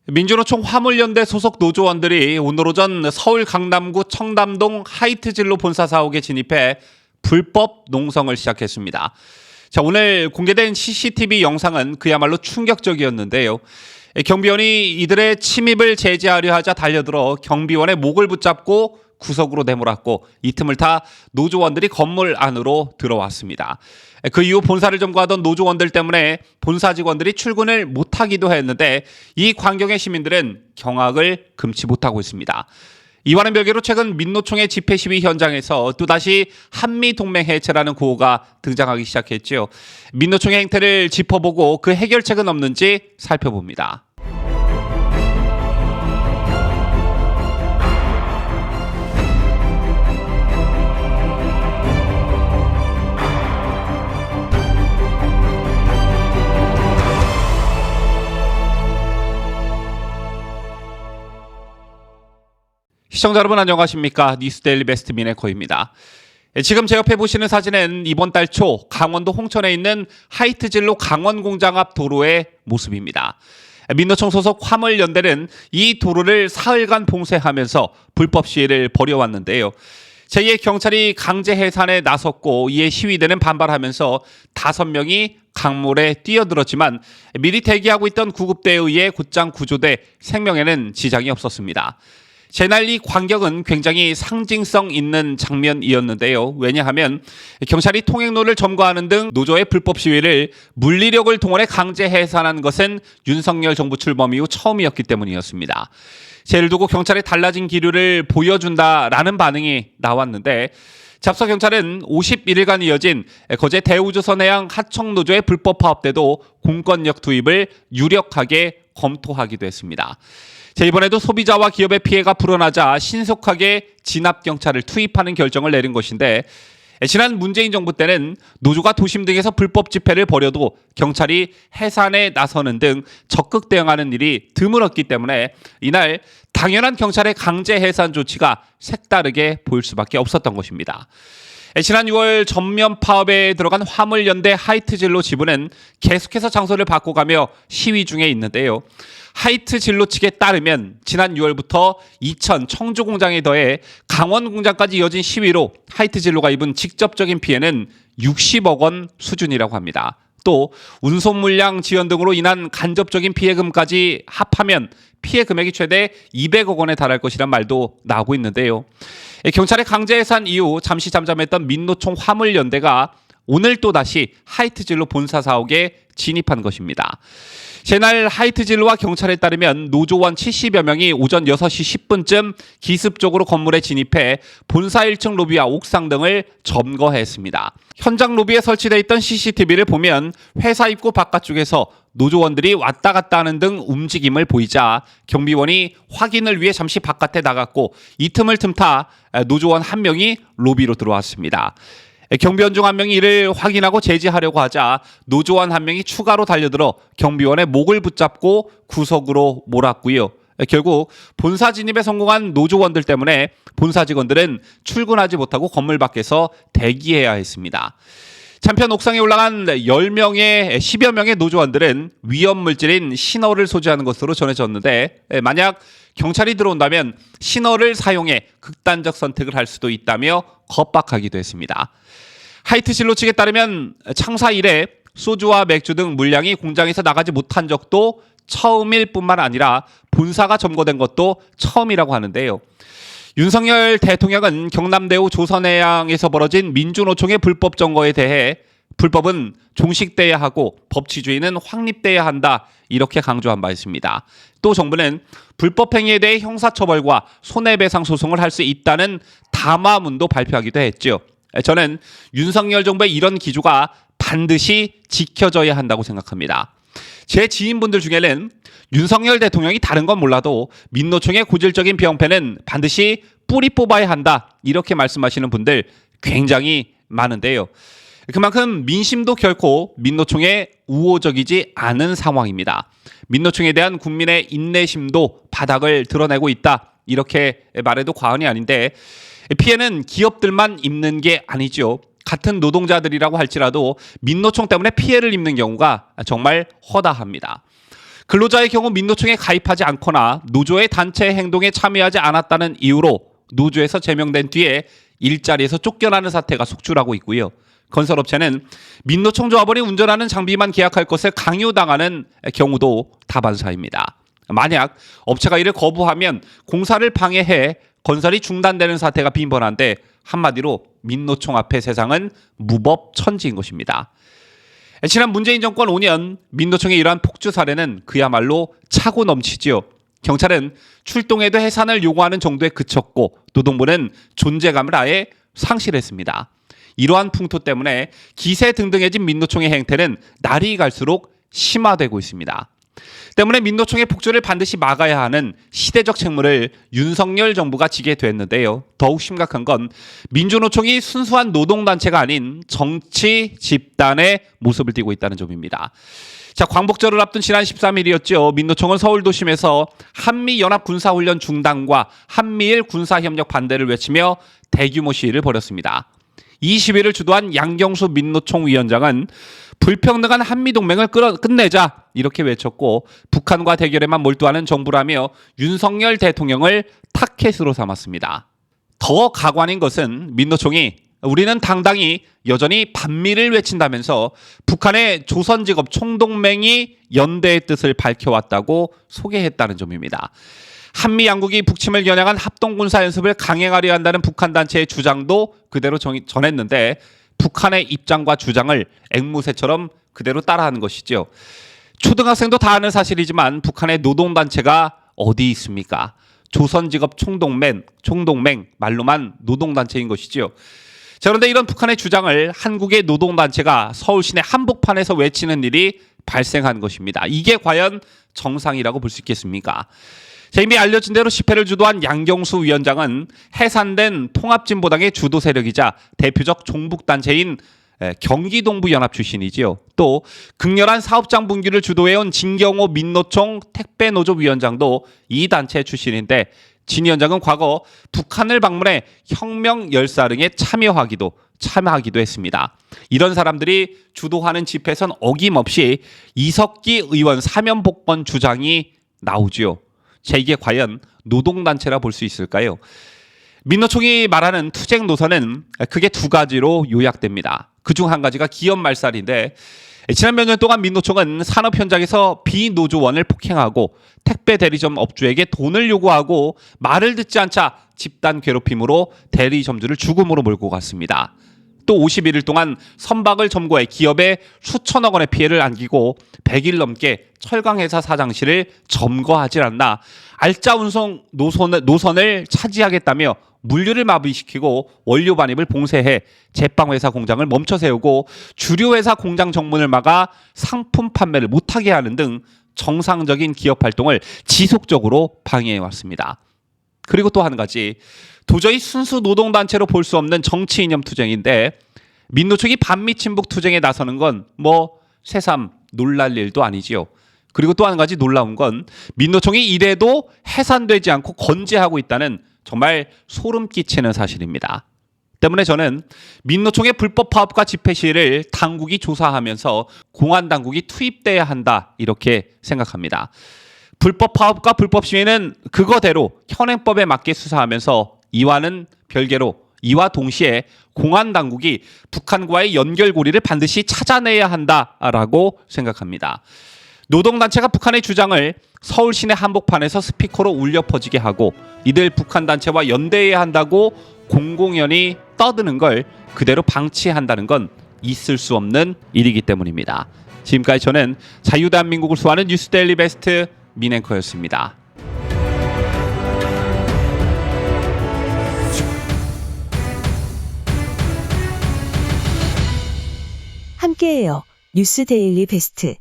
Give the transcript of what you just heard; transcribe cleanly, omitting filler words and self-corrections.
민주노총 화물연대 소속 노조원들이 오늘 오전 서울 강남구 청담동 하이트진로 본사 사옥에 진입해 불법 농성을 시작했습니다. 자, 오늘 공개된 CCTV 영상은 그야말로 충격적이었는데요. 경비원이 이들의 침입을 제지하려 하자 달려들어 경비원의 목을 붙잡고 구석으로 내몰았고 이 틈을 타 노조원들이 건물 안으로 들어왔습니다. 그 이후 본사를 점거하던 노조원들 때문에 본사 직원들이 출근을 못하기도 했는데 이 광경의 시민들은 경악을 금치 못하고 있습니다. 이와는 별개로 최근 민노총의 집회 시위 현장에서 또다시 한미동맹 해체라는 구호가 등장하기 시작했죠. 민노총의 행태를 짚어보고 그 해결책은 없는지 살펴봅니다. 시청자 여러분 안녕하십니까? 뉴스데일리 베스트 미네코입니다. 지금 제 옆에 보시는 사진은 이번 달 초 강원도 홍천에 있는 하이트진로 강원공장 앞 도로의 모습입니다. 민노총 소속 화물연대는 이 도로를 사흘간 봉쇄하면서 불법 시위를 벌여왔는데요. 제2의 경찰이 강제 해산에 나섰고 이에 시위대는 반발하면서 5명이 강물에 뛰어들었지만 미리 대기하고 있던 구급대에 의해 곧장 구조돼 생명에는 지장이 없었습니다. 제날 이 광경은 굉장히 상징성 있는 장면이었는데요. 왜냐하면 경찰이 통행로를 점거하는 등 노조의 불법 시위를 물리력을 동원해 강제 해산한 것은 윤석열 정부 출범 이후 처음이었기 때문이었습니다. 죄를 두고 경찰의 달라진 기류를 보여준다라는 반응이 나왔는데 잡서 경찰은 51일간 이어진 거제 대우조선해양 하청노조의 불법 파업 때도 공권력 투입을 유력하게 검토하기도 했습니다. 이번에도 소비자와 기업의 피해가 불어나자 신속하게 진압경찰을 투입하는 결정을 내린 것인데 지난 문재인 정부 때는 노조가 도심 등에서 불법 집회를 벌여도 경찰이 해산에 나서는 등 적극 대응하는 일이 드물었기 때문에 이날 당연한 경찰의 강제 해산 조치가 색다르게 보일 수밖에 없었던 것입니다. 지난 6월 전면 파업에 들어간 화물연대 하이트진로 지부는 계속해서 장소를 바꿔가며 시위 중에 있는데요. 하이트진로 측에 따르면 지난 6월부터 이천 청주공장에 더해 강원공장까지 이어진 시위로 하이트진로가 입은 직접적인 피해는 60억 원 수준이라고 합니다. 또 운송 물량 지연 등으로 인한 간접적인 피해금까지 합하면 피해 금액이 최대 200억 원에 달할 것이란 말도 나오고 있는데요. 경찰의 강제 해산 이후 잠시 잠잠했던 민노총 화물연대가 오늘 또다시 하이트진로 본사 사옥에 진입한 것입니다. 제날 하이트진로와 경찰에 따르면 노조원 70여 명이 오전 6시 10분쯤 기습적으로 건물에 진입해 본사 1층 로비와 옥상 등을 점거했습니다. 현장 로비에 설치되어 있던 CCTV를 보면 회사 입구 바깥쪽에서 노조원들이 왔다 갔다 하는 등 움직임을 보이자 경비원이 확인을 위해 잠시 바깥에 나갔고 이 틈을 틈타 노조원 한 명이 로비로 들어왔습니다. 경비원 중 한 명이 이를 확인하고 제지하려고 하자 노조원 한 명이 추가로 달려들어 경비원의 목을 붙잡고 구석으로 몰았고요. 결국 본사 진입에 성공한 노조원들 때문에 본사 직원들은 출근하지 못하고 건물 밖에서 대기해야 했습니다. 한편 옥상에 올라간 10여 명의 노조원들은 위험물질인 신어를 소지하는 것으로 전해졌는데 만약 경찰이 들어온다면 신어를 사용해 극단적 선택을 할 수도 있다며 겁박하기도 했습니다. 하이트진로 측에 따르면 창사 이래 소주와 맥주 등 물량이 공장에서 나가지 못한 적도 처음일 뿐만 아니라 본사가 점거된 것도 처음이라고 하는데요. 윤석열 대통령은 경남대우 조선해양에서 벌어진 민주노총의 불법 점거에 대해 불법은 종식돼야 하고 법치주의는 확립돼야 한다 이렇게 강조한 바 있습니다. 또 정부는 불법 행위에 대해 형사처벌과 손해배상 소송을 할 수 있다는 담화문도 발표하기도 했죠. 저는 윤석열 정부의 이런 기조가 반드시 지켜져야 한다고 생각합니다. 제 지인분들 중에는 윤석열 대통령이 다른 건 몰라도 민노총의 고질적인 병폐는 반드시 뿌리 뽑아야 한다 이렇게 말씀하시는 분들 굉장히 많은데요. 그만큼 민심도 결코 민노총에 우호적이지 않은 상황입니다. 민노총에 대한 국민의 인내심도 바닥을 드러내고 있다 이렇게 말해도 과언이 아닌데 피해는 기업들만 입는 게 아니죠. 같은 노동자들이라고 할지라도 민노총 때문에 피해를 입는 경우가 정말 허다합니다. 근로자의 경우 민노총에 가입하지 않거나 노조의 단체 행동에 참여하지 않았다는 이유로 노조에서 제명된 뒤에 일자리에서 쫓겨나는 사태가 속출하고 있고요. 건설업체는 민노총 조합원이 운전하는 장비만 계약할 것을 강요당하는 경우도 다반사입니다. 만약 업체가 이를 거부하면 공사를 방해해 건설이 중단되는 사태가 빈번한데 한마디로 민노총 앞에 세상은 무법천지인 것입니다. 지난 문재인 정권 5년 민노총의 이러한 폭주 사례는 그야말로 차고 넘치지요. 경찰은 출동해도 해산을 요구하는 정도에 그쳤고 노동부는 존재감을 아예 상실했습니다. 이러한 풍토 때문에 기세등등해진 민노총의 행태는 날이 갈수록 심화되고 있습니다. 때문에 민노총의 폭주를 반드시 막아야 하는 시대적 책무를 윤석열 정부가 지게 됐는데요. 더욱 심각한 건 민주노총이 순수한 노동단체가 아닌 정치 집단의 모습을 띠고 있다는 점입니다. 자, 광복절을 앞둔 지난 13일이었죠. 민노총은 서울 도심에서 한미연합군사훈련 중단과 한미일 군사협력 반대를 외치며 대규모 시위를 벌였습니다. 이 시위를 주도한 양경수 민노총 위원장은 불평등한 한미동맹을 끝내자 이렇게 외쳤고 북한과 대결에만 몰두하는 정부라며 윤석열 대통령을 타켓으로 삼았습니다. 더 가관인 것은 민노총이 우리는 당당히 여전히 반미를 외친다면서 북한의 조선직업 총동맹이 연대의 뜻을 밝혀왔다고 소개했다는 점입니다. 한미 양국이 북침을 겨냥한 합동군사 연습을 강행하려 한다는 북한 단체의 주장도 그대로 전했는데 북한의 입장과 주장을 앵무새처럼 그대로 따라하는 것이죠. 초등학생도 다 아는 사실이지만 북한의 노동단체가 어디 있습니까? 조선직업 총동맹 말로만 노동단체인 것이죠. 자, 그런데 이런 북한의 주장을 한국의 노동단체가 서울 시내 한복판에서 외치는 일이 발생한 것입니다. 이게 과연 정상이라고 볼 수 있겠습니까? 자, 이미 알려진 대로 집회를 주도한 양경수 위원장은 해산된 통합진보당의 주도 세력이자 대표적 종북단체인 경기동부연합 출신이지요. 또 극렬한 사업장 분규를 주도해온 진경호 민노총 택배노조 위원장도 이 단체 출신인데 진 위원장은 과거 북한을 방문해 혁명 열사릉에 참여하기도 했습니다. 이런 사람들이 주도하는 집회에선 어김없이 이석기 의원 사면복권 주장이 나오지요. 자, 이게 과연 노동단체라 볼 수 있을까요? 민노총이 말하는 투쟁 노선은 크게 두 가지로 요약됩니다. 그중 한 가지가 기업 말살인데 지난 몇 년 동안 민노총은 산업 현장에서 비노조원을 폭행하고 택배 대리점 업주에게 돈을 요구하고 말을 듣지 않자 집단 괴롭힘으로 대리점주를 죽음으로 몰고 갔습니다. 또 51일 동안 선박을 점거해 기업에 수천억 원의 피해를 안기고 100일 넘게 철강회사 사장실을 점거하지 않나 알짜 운송 노선을 차지하겠다며 물류를 마비시키고 원료 반입을 봉쇄해 제빵회사 공장을 멈춰 세우고 주류회사 공장 정문을 막아 상품 판매를 못하게 하는 등 정상적인 기업 활동을 지속적으로 방해해왔습니다. 그리고 또 한 가지, 도저히 순수 노동단체로 볼 수 없는 정치 이념 투쟁인데 민노총이 반미 친북 투쟁에 나서는 건 새삼 놀랄 일도 아니지요. 그리고 또 한 가지 놀라운 건 민노총이 이래도 해산되지 않고 건재하고 있다는 정말 소름 끼치는 사실입니다. 때문에 저는 민노총의 불법 파업과 집회 시위를 당국이 조사하면서 공안당국이 투입돼야 한다 이렇게 생각합니다. 불법 파업과 불법 시위는 그거대로 현행법에 맞게 수사하면서 이와 동시에 공안당국이 북한과의 연결고리를 반드시 찾아내야 한다라고 생각합니다. 노동단체가 북한의 주장을 서울 시내 한복판에서 스피커로 울려 퍼지게 하고 이들 북한 단체와 연대해야 한다고 공공연히 떠드는 걸 그대로 방치한다는 건 있을 수 없는 일이기 때문입니다. 지금까지 저는 자유대한민국을 수호하는 뉴스데일리 베스트 민앵커였습니다. 함께해요. 뉴스데일리 베스트.